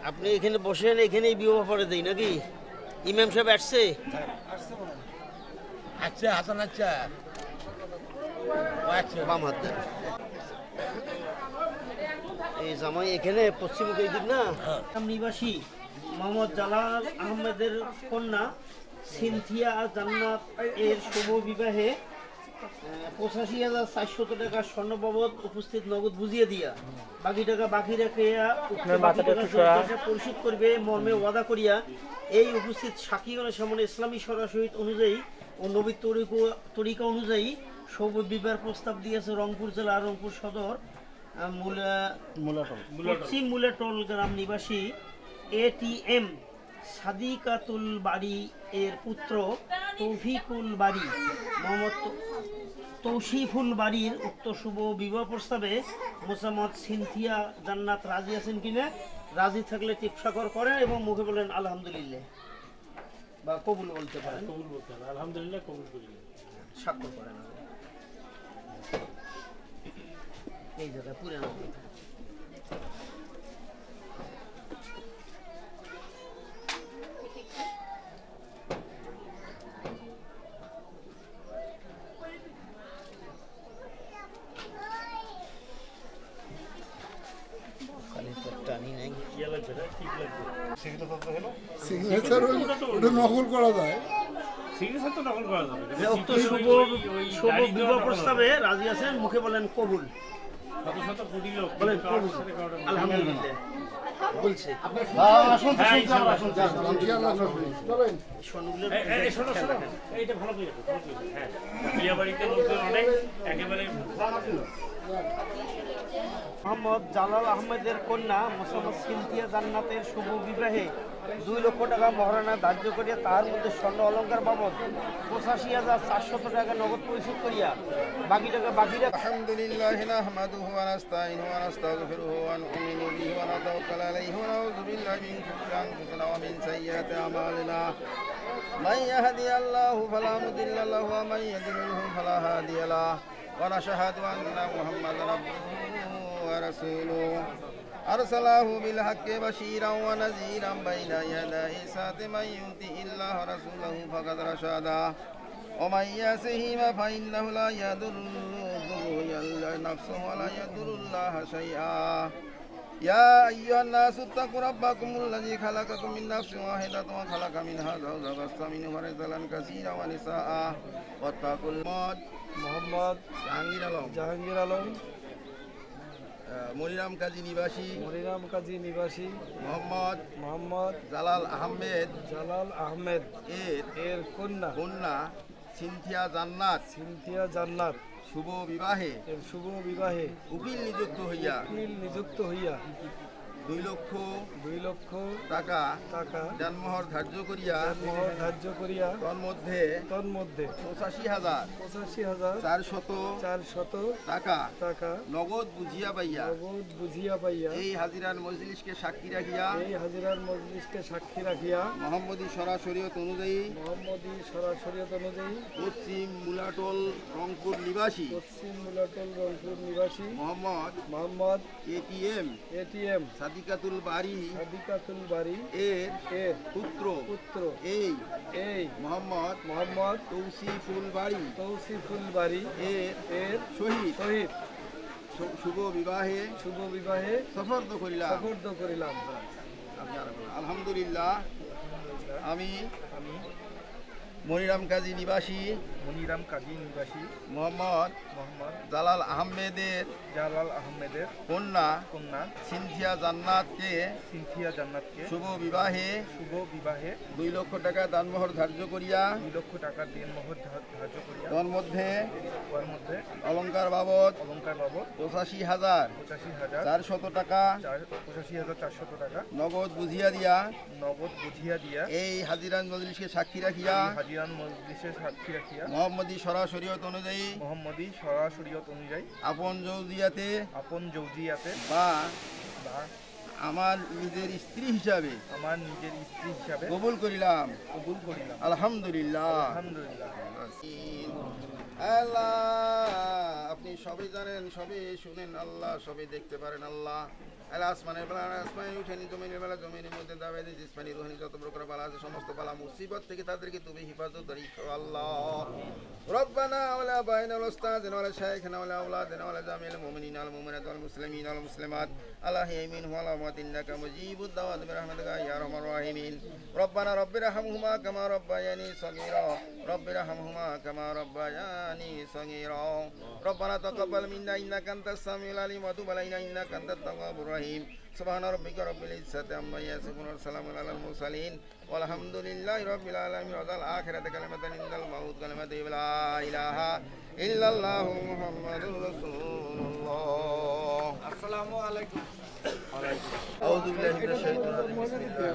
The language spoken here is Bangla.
আপনি এখানে বসেন, এখানেই বিবাহ পড়ে দেই নাকি? ইমাম সাহেব আসছে? আচ্ছা হাসান, আচ্ছা বাম হাত দেন। এই জামাই এখানে পশ্চিমবঙ্গ দিক না নিবাসী মোহাম্মদ জালাল আহমেদের কন্যা সিনথিয়া জান্নাত এর শুভ বিবাহে 85,400 টাকা স্বর্ণ বাবদ উপস্থিত নগদ বুঝিয়ে দিয়া বাকি টাকা বাকি রেখে পরিশোধ করবে মর্মে ওয়াদা করিয়া এই উপস্থিত সাক্ষীগণের সামনে ইসলামী শরীয়ত অনুযায়ী ও নবী তরিকা অনুযায়ী শুভ বিবাহ প্রস্তাব দিয়েছে রংপুর জেলা রংপুর সদর পশ্চিম মুলাটল গ্রাম নিবাসী এটিএম সাদিকাতুল বাড়ি এর পুত্র তৌফিকুল বাড়ি মোহাম্মদ তৌসিফুল বাড়ির উক্ত শুভ বিবাহ প্রস্তাবে মোসাম্মদ সিনথিয়া জান্নাত রাজি আছেন কিনা? রাজি থাকলে টিপসাকর করেন এবং মুখে বলেন আলহামদুলিল্লাহ বা কবুল বলতে পারেন। কবুল বলতে হবে, আলহামদুলিল্লাহ কবুল করিলেন, স্বাক্ষর করেন। এই জায়গায় পুরানো নকল করা যায়। বিবাহ প্রস্তাবে রাজি আছেন, মুখে বলেন কবুল। বলেন কবুল আলহামদুলিল্লাহ বলছে। মোহাম্মদ জালাল আহমেদের কন্যা মোসাম্মদ সিনথিয়া জান্নাতের শুভ বিবাহে 2 লক্ষ টাকা মহারণা ধার্য করিয়া তার মধ্যে স্বর্ণ অলঙ্কার বাবদ 85,400 টাকা নগদ পরিশোধ করিয়া বাকি টাকা বাকি আলহামদুলিল্লাহ নাহমাদুহু ওয়া নাস্তাইনুহু ওয়া নাস্তাগফিরুহু ওয়া নু'মিনু বিহি ওয়া নাতাওয়াক্কালু আলাইহি ওয়া নাউযু বিল্লাহি মিন শুরুরি আনফুসিনা ওয়া মিন সাইয়্যাতি আমালিনা মান ইয়াহদিহিল্লাহু ফালা মুদিল্লা লাহু ওয়া মান ইউদ্লিলহু ফালা হাদিয়া লাহু ওয়া নাশহাদু আন্না মুহাম্মাদান আবদুহু ওয়া রাসূলুহু أرسله بالحق بشيرا ونذيرا بين يدي ساعة من يطع الله ورسوله فقد رشد ومن يعصهما فإنه لا يضر نفسه ولا يضر الله شيئا يا أيها الناس اتقوا ربكم الذي خلقكم من نفس واحدة وخلق منها زوجها وبث منهما رجالا كثيرا ونساء واتقوا الله মোহাম্মদ জাহাঙ্গীর আলম মনিরাম কাজী নিবাসী মোহাম্মদ জালাল আহমেদ এর কন্যা সিনথিয়া জান্নাত শুভ বিবাহে উকিল নিযুক্ত হইয়া 2 লক্ষ টাকা জানমোহর ধার্য করিয়া তন্মধ্যে 85,400 টাকা নগদ বুঝিয়া পাইয়া এই হাজিরার মজলিসকে সাক্ষী রাখিয়া মোহাম্মদী শরীয়ত অনুযায়ী পশ্চিম মুলাটল রংপুর নিবাসী মোহাম্মদ এটিএম সাদিকাতুল বাড়ি এর পুত্র এই মোহাম্মদ তৌসিফুল বাড়ি এর শহীদ শুভ বিবাহে সফর্দ করিলাম। আলহামদুলিল্লাহ। আমি মনিরাম কাজী নিবাসী মোহাম্মদ জালাল আহমেদের কন্যা সিনথিয়া জান্নাতকে শুভ বিবাহে 2 লক্ষ টাকা দানমোহর ধার্য করিয়া তন্মধ্যে অলঙ্কার বাবদ 85,400 টাকা নগদ বুঝিয়া দিয়া এই হাজিরান মজলিসকে সাক্ষী রাখিয়া মোহাম্মদী শরীয়ত অনুযায়ী আপন জৌজিয়াতে বা আমার নিজের স্ত্রী হিসাবে কবুল করিলাম আলহামদুলিল্লাহ। আল্লাহ আপনি সবই জানেন, সবই শুনেন আল্লাহ, সবই দেখতে পারেন আল্লাহ। আল্লাহ আসমানের বেলা আসমানে উঠেনি, জমিনের বেলা জমিনের মধ্যে দাবাইনি, জিসমানি রোহানি যত প্রকার বালা আছে সমস্ত বালা মুসিবত থেকে তাদেরকে তুমি হেফাজত রেখো আল্লাহ। রব্বানা ওয়ালা বাইনা ওয়ালা উস্তাদিনা ওয়ালা শাইখিনা ওয়ালা আওলাদিনা ওয়ালা জামিল মুমিনিনা ওয়াল মুমিনাত ওয়াল মুসলিমিনা ওয়াল মুসলিমাত আল্লাহ ইয়ামিন ওয়ালা মাত ইন্নাকা মুজিবুদ দাওয়াত বিরহমাতিকা ইয়া আরহামার রাহিমিন। রব্বানা রব্বিরহামহুমা কামা রব্বায়ানি সগীরা রব্বিরহামহুমা কামা রব্বায়ানি সগীরা। রব্বানা তাকাব্বাল মিন্না ইন্নাকা আনতাস সামিউল আলিম ওয়া তুব আলাইনা ইন্নাকা আনতাত তাওয়াবুর রহিম। সুবহানা রাব্বিকা রাব্বিল ইজ্জাতি আম্মা ইয়াসিফুন ওয়া সালামুন আলাল মুরসালিন ওয়ালহামদুলিল্লাহি রাব্বিল আলামিন। ওয়া যাল আখিরাতি কালিমাতান ইনদাল মাউত কালিমাতু লা ইলাহা ইল্লাল্লাহু মুহাম্মাদুর রাসূলুল্লাহ। আসসালামু আলাইকুম। আউযু বিল্লাহি মিনাশ শাইতানির রাজিম। বিসমিল্লাহ।